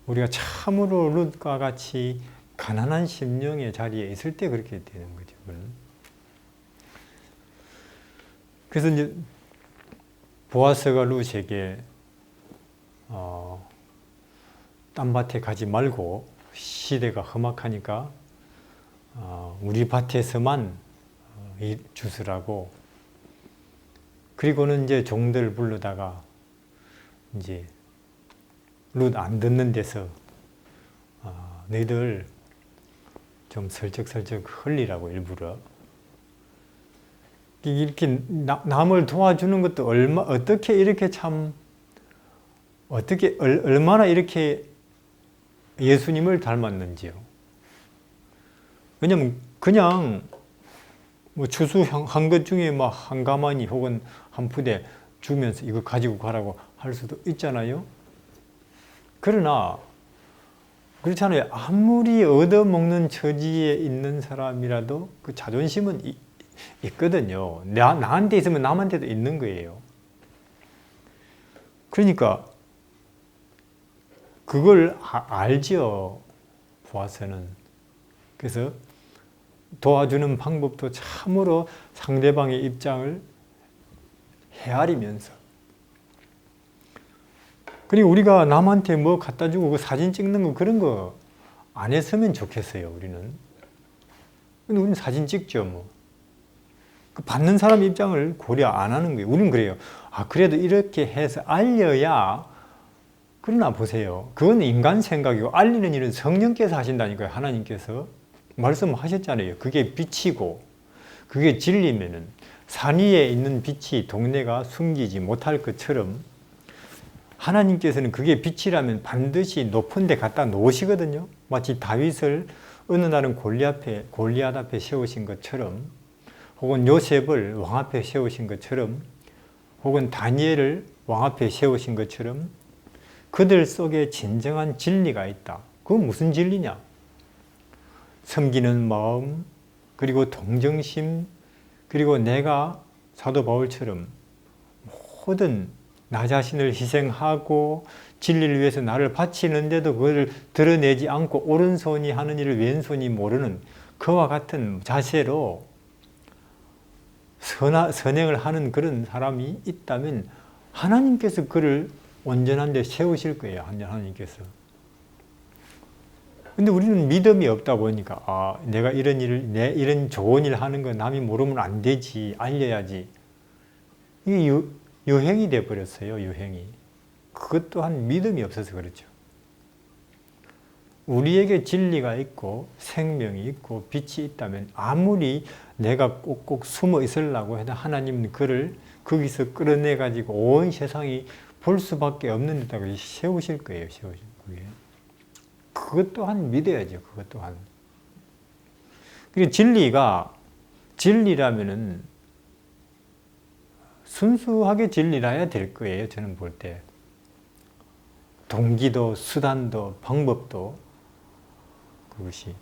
우리가 참으로 룻과 같이 가난한 심령의 자리에 있을 때 그렇게 되는 거죠. 그래서 이제 보아스가 룻에게 딴 밭에 가지 말고, 시대가 험악하니까 우리 밭에서만 주스라고, 그리고는 이제 종들 부르다가 이제 룻 안 듣는 데서 너희들 좀 설적설적 흘리라고 일부러. 이렇게 남을 도와주는 것도 얼마나 이렇게 예수님을 닮았는지요. 왜냐면 그냥 뭐 추수한 것 중에 막 한 가마니 혹은 한 푸대 주면서 이거 가지고 가라고 할 수도 있잖아요. 그러나 그렇잖아요. 아무리 얻어먹는 처지에 있는 사람이라도 그 자존심은 있거든요. 나한테 있으면 남한테도 있는 거예요. 그러니까 그걸 알죠, 보아서는. 그래서 도와주는 방법도 참으로 상대방의 입장을 헤아리면서, 그리고 우리가 남한테 뭐 갖다 주고 그 사진 찍는 거 그런 거 안 했으면 좋겠어요, 우리는. 근데 우리는 사진 찍죠, 뭐. 그 받는 사람 입장을 고려 안 하는 거예요. 우리는 그래요. 그래도 이렇게 해서 알려야. 그러나 보세요. 그건 인간 생각이고, 알리는 일은 성령께서 하신다니까요. 하나님께서 말씀하셨잖아요. 그게 빛이고 그게 진리면은 산 위에 있는 빛이 동네가 숨기지 못할 것처럼, 하나님께서는 그게 빛이라면 반드시 높은 데 갖다 놓으시거든요. 마치 다윗을 어느 날은 골리앗 앞에 세우신 것처럼, 혹은 요셉을 왕 앞에 세우신 것처럼, 혹은 다니엘을 왕 앞에 세우신 것처럼 그들 속에 진정한 진리가 있다. 그건 무슨 진리냐? 섬기는 마음, 그리고 동정심, 그리고 내가 사도 바울처럼 모든 나 자신을 희생하고 진리를 위해서 나를 바치는데도 그걸 드러내지 않고 오른손이 하는 일을 왼손이 모르는 그와 같은 자세로 선행을 하는 그런 사람이 있다면 하나님께서 그를 온전한 데 세우실 거예요. 하나님께서. 근데 우리는 믿음이 없다 보니까 내가 이런 좋은 일 하는 거 남이 모르면 안 되지, 알려야지. 이게 유행이 돼버렸어요. 유행이. 그것 또한 믿음이 없어서 그렇죠. 우리에게 진리가 있고 생명이 있고 빛이 있다면 아무리 내가 꼭꼭 숨어 있으려고 해도 하나님은 그를 거기서 끌어내가지고 온 세상이 볼 수밖에 없는 데다가 세우실 거예요. 세우실 거예요. 그것 또한 믿어야죠. 그것 또한. 그리고 진리라면은 순수하게 진리라야 될 거예요. 저는 볼 때. 동기도, 수단도, 방법도 그것이.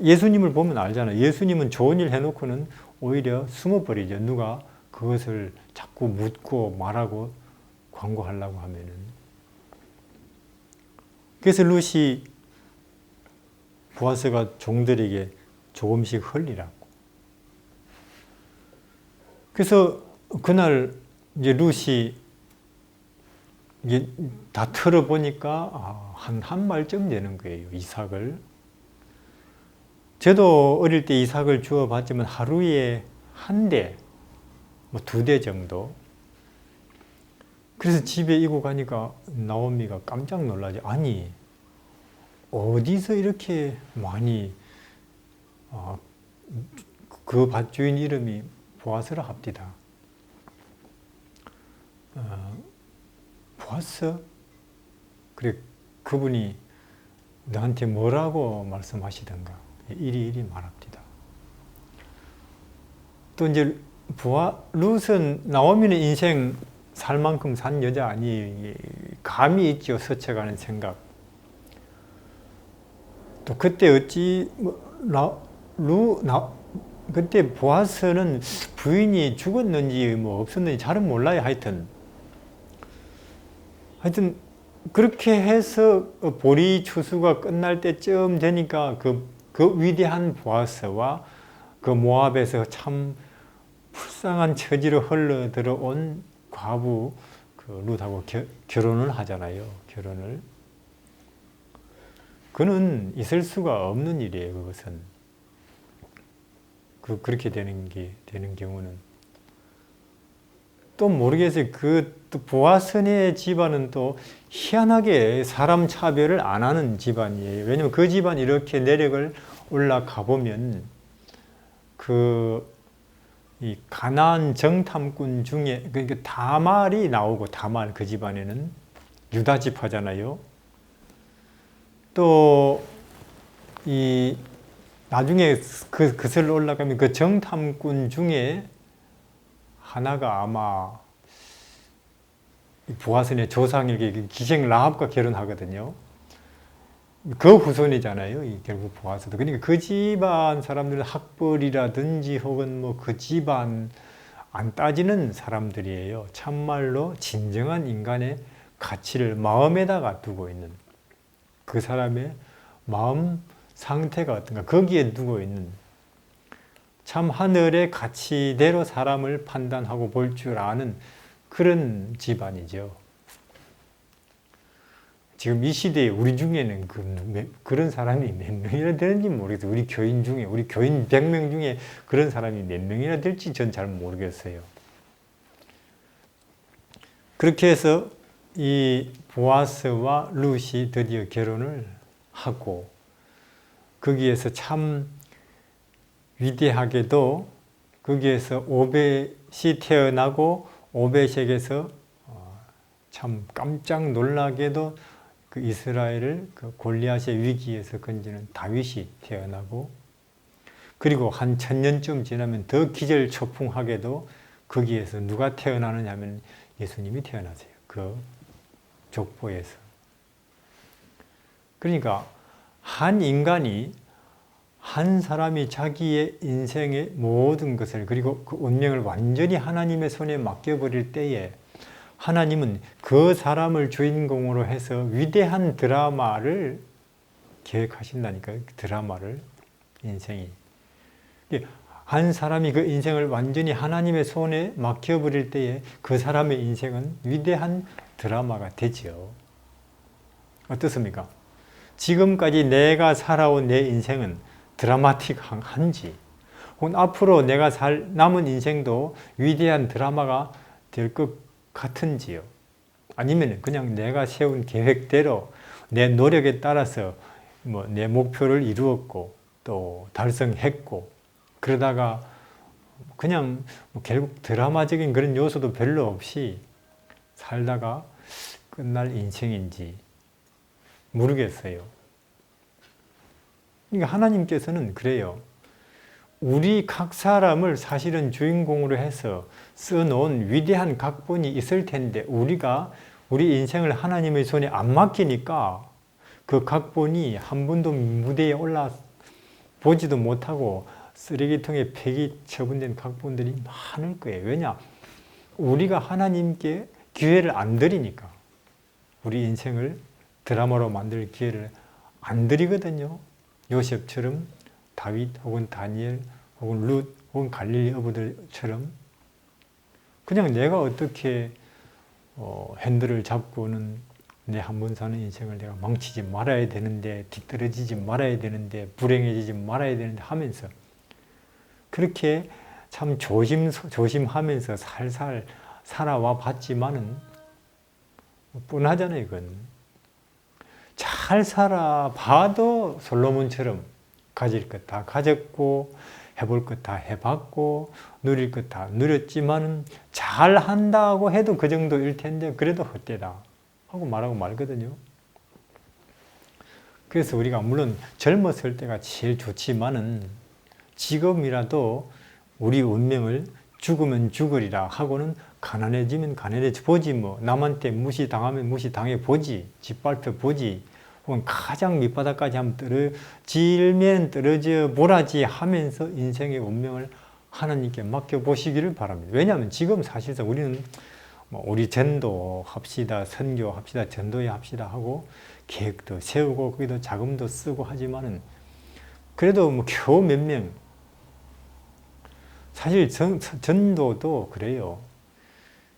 예수님을 보면 알잖아요. 예수님은 좋은 일 해놓고는 오히려 숨어버리죠. 누가 그것을 자꾸 묻고 말하고 광고하려고 하면은. 그래서 루시 보아스가 종들에게 조금씩 흘리라고. 그래서 그날 이제 루시 이게 다 틀어보니까 한 말쯤 되는 거예요. 이삭을. 저도 어릴 때 이삭을 주워봤지만 하루에 한 대, 뭐 2대 정도. 그래서 집에 이고 가니까 나오미가 깜짝 놀라지. 아니, 어디서 이렇게 많이, 그 밭주인 이름이 보아스라 합디다. 보아스? 그래, 그분이 너한테 뭐라고 말씀하시던가. 이리 말합디다. 또 이제 룻은 나오미는 인생 살 만큼 산 여자 아니, 감이 있죠. 스쳐가는 생각. 또 그때 어찌 그때 보아스는 부인이 죽었는지 뭐 없었는지 잘은 몰라요. 하여튼 그렇게 해서 보리 추수가 끝날 때쯤 되니까 그 위대한 보아스와 그 모압에서 참 불쌍한 처지로 흘러 들어온 과부 그 룻하고 결혼을 하잖아요. 결혼을. 그는 있을 수가 없는 일이에요. 그것은. 그렇게 되는 경우는. 또 모르겠어요. 또 보아스의 집안은 또 희한하게 사람 차별을 안 하는 집안이에요. 왜냐면 그 집안 이렇게 내력을 올라가 보면 이 가나안 정탐꾼 중에 그러니까 다말이 나오고, 다말 그 집안에는 유다 지파잖아요. 또 이 나중에 그슬로 올라가면 그 정탐꾼 중에 하나가 아마 보아스의 조상에게 기생 라합과 결혼하거든요. 그 후손이잖아요. 결국 보아스도. 그러니까 그 집안 사람들은 학벌이라든지 혹은 뭐 그 집안 안 따지는 사람들이에요. 참말로 진정한 인간의 가치를 마음에다가 두고 있는, 그 사람의 마음 상태가 어떤가 거기에 두고 있는, 참 하늘의 가치대로 사람을 판단하고 볼 줄 아는 그런 집안이죠. 지금 이 시대에 우리 중에는 그런 사람이 몇 명이나 되는지 모르겠어요. 우리 교인 100명 중에 그런 사람이 몇 명이나 될지 전 잘 모르겠어요. 그렇게 해서 이 보아스와 룻이 드디어 결혼을 하고, 거기에서 참 위대하게도 거기에서 오벳이 태어나고, 오벳에게서 참 깜짝 놀라게도 그 이스라엘을 그 골리앗의 위기에서 건지는 다윗이 태어나고, 그리고 한 1000년쯤 지나면 더 기절초풍하게도 거기에서 누가 태어나느냐 하면 예수님이 태어나세요. 그 족보에서. 그러니까 한 인간이, 한 사람이 자기의 인생의 모든 것을, 그리고 그 운명을 완전히 하나님의 손에 맡겨버릴 때에 하나님은 그 사람을 주인공으로 해서 위대한 드라마를 계획하신다니까요. 드라마를, 인생이. 한 사람이 그 인생을 완전히 하나님의 손에 맡겨버릴 때에 그 사람의 인생은 위대한 드라마가 되죠. 어떻습니까? 지금까지 내가 살아온 내 인생은 드라마틱한지, 혹은 앞으로 내가 살 남은 인생도 위대한 드라마가 될 것 같은지요. 아니면 그냥 내가 세운 계획대로 내 노력에 따라서 뭐 내 목표를 이루었고 또 달성했고, 그러다가 그냥 결국 드라마적인 그런 요소도 별로 없이 살다가 끝날 인생인지 모르겠어요. 그러니까 하나님께서는 그래요. 우리 각 사람을 사실은 주인공으로 해서 써놓은 위대한 각본이 있을 텐데, 우리가 우리 인생을 하나님의 손에 안 맡기니까 그 각본이 한 번도 무대에 올라보지도 못하고 쓰레기통에 폐기 처분된 각본들이 많을 거예요. 왜냐? 우리가 하나님께 기회를 안 드리니까. 우리 인생을 드라마로 만들 기회를 안 드리거든요. 요셉처럼, 다윗 혹은 다니엘 혹은 룻 혹은 갈릴리 어부들처럼 그냥 내가 어떻게 핸들을 잡고는 내 한 번 사는 인생을 내가 망치지 말아야 되는데, 뒤떨어지지 말아야 되는데, 불행해지지 말아야 되는데 하면서 그렇게 참 조심하면서 살살 살아와 봤지만은 뻔하잖아요. 이건 잘 살아봐도 솔로몬처럼 가질 것 다 가졌고 해볼 것 다 해봤고 누릴 것 다 누렸지만은 잘 한다고 해도 그 정도일 텐데 그래도 헛되다 하고 말하고 말거든요. 그래서 우리가 물론 젊었을 때가 제일 좋지만은 지금이라도 우리 운명을 죽으면 죽으리라 하고는 가난해지면 가난해져 보지, 뭐 남한테 무시당하면 무시당해 보지, 짓밟혀 보지, 혹은 가장 밑바닥까지 한번 떨어지면 떨어져 보라지 하면서 인생의 운명을 하나님께 맡겨보시기를 바랍니다. 왜냐하면 지금 사실상 우리는 우리 전도 합시다, 선교 합시다, 전도회 합시다 하고 계획도 세우고 거기도 자금도 쓰고 하지만은 그래도 겨우 몇 명, 사실 전도도 그래요.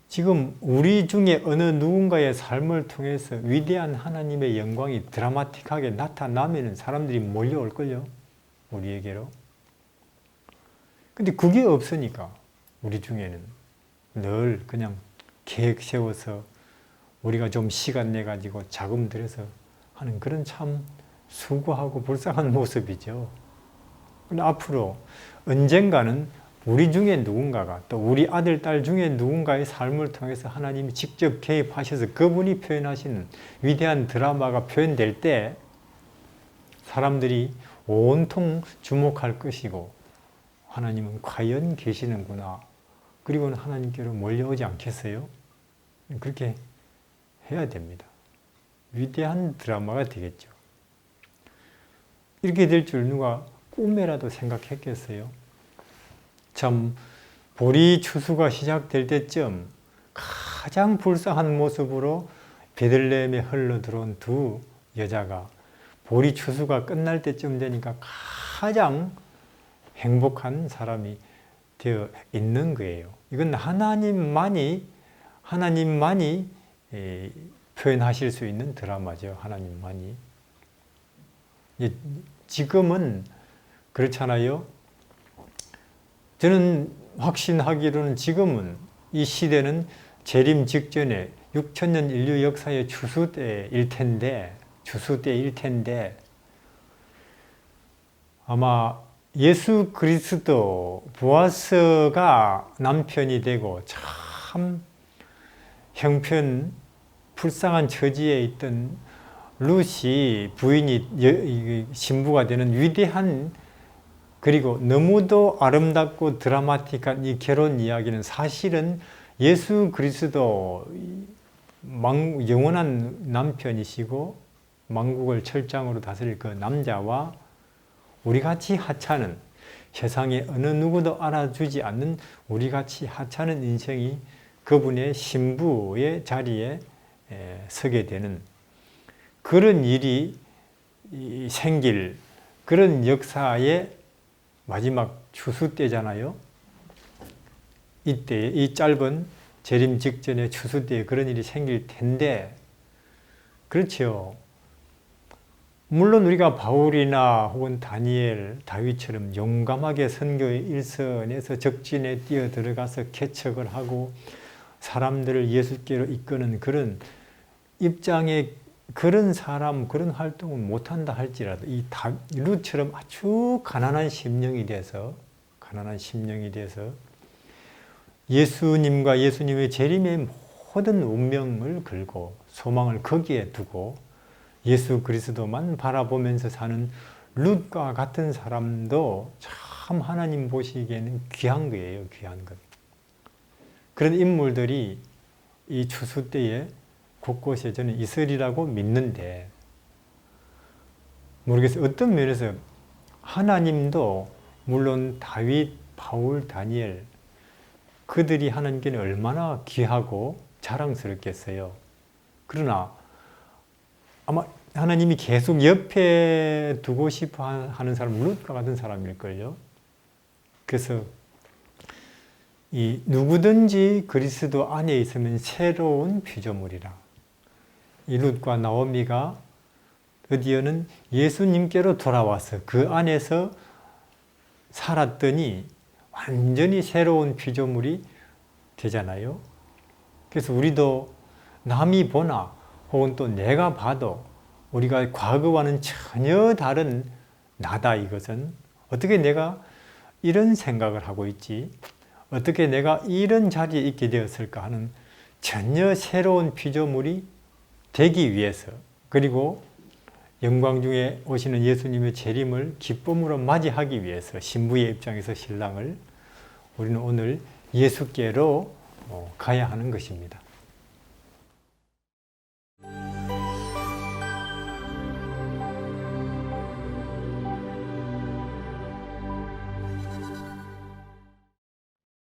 지금 우리 중에 어느 누군가의 삶을 통해서 위대한 하나님의 영광이 드라마틱하게 나타나면 사람들이 몰려올걸요. 우리에게로. 근데 그게 없으니까 우리 중에는 늘 그냥 계획 세워서 우리가 좀 시간 내가지고 자금 들여서 하는 그런 참 수고하고 불쌍한 모습이죠. 근데 앞으로 언젠가는 우리 중에 누군가가, 또 우리 아들, 딸 중에 누군가의 삶을 통해서 하나님이 직접 개입하셔서 그분이 표현하시는 위대한 드라마가 표현될 때 사람들이 온통 주목할 것이고 하나님은 과연 계시는구나. 그리고는 하나님께로 몰려오지 않겠어요? 그렇게 해야 됩니다. 위대한 드라마가 되겠죠. 이렇게 될 줄 누가 꿈에라도 생각했겠어요? 참 보리 추수가 시작될 때쯤 가장 불쌍한 모습으로 베들레헴에 흘러들어온 두 여자가 보리 추수가 끝날 때쯤 되니까 가장 행복한 사람이 되어 있는 거예요. 이건 하나님만이 표현하실 수 있는 드라마죠. 하나님만이. 지금은 그렇잖아요. 저는 확신하기로는 지금은 이 시대는 재림 직전에 6천년 인류 역사의 추수때일 텐데 아마 예수 그리스도 보아스가 남편이 되고 참 형편 불쌍한 처지에 있던 룻이 부인이 신부가 되는 위대한, 그리고 너무도 아름답고 드라마틱한 이 결혼 이야기는 사실은 예수 그리스도 영원한 남편이시고 만국을 철장으로 다스릴 그 남자와 우리같이 하찮은, 세상에 어느 누구도 알아주지 않는 우리같이 하찮은 인생이 그분의 신부의 자리에 서게 되는 그런 일이 생길 그런 역사의 마지막 추수 때잖아요. 이때 이 짧은 재림 직전의 추수 때에 그런 일이 생길 텐데, 그렇죠. 물론 우리가 바울이나 혹은 다니엘, 다윗처럼 용감하게 선교의 일선에서 적진에 뛰어들어가서 개척을 하고 사람들을 예수께로 이끄는 그런 입장에 그런 사람, 그런 활동을 못한다 할지라도 이 룻처럼 아주 가난한 심령이 돼서 예수님과 예수님의 재림의 모든 운명을 걸고 소망을 거기에 두고 예수 그리스도만 바라보면서 사는 룻과 같은 사람도 참 하나님 보시기에는 귀한 거예요. 귀한 것. 그런 인물들이 이 추수 때에 곳곳에 저는 있으리라고 믿는데, 모르겠어요. 어떤 면에서 하나님도 물론 다윗, 바울, 다니엘 그들이 하나님께는 얼마나 귀하고 자랑스럽겠어요. 그러나 아마 하나님이 계속 옆에 두고 싶어 하는 사람은 룻과 같은 사람일걸요. 그래서 이 누구든지 그리스도 안에 있으면 새로운 피조물이라. 이 룻과 나오미가 드디어는 예수님께로 돌아와서 그 안에서 살았더니 완전히 새로운 피조물이 되잖아요. 그래서 우리도 남이 보나 혹은 또 내가 봐도 우리가 과거와는 전혀 다른 나다. 이것은 어떻게 내가 이런 생각을 하고 있지? 어떻게 내가 이런 자리에 있게 되었을까 하는 전혀 새로운 피조물이 되기 위해서, 그리고 영광 중에 오시는 예수님의 재림을 기쁨으로 맞이하기 위해서 신부의 입장에서 신랑을 우리는 오늘 예수께로 가야 하는 것입니다.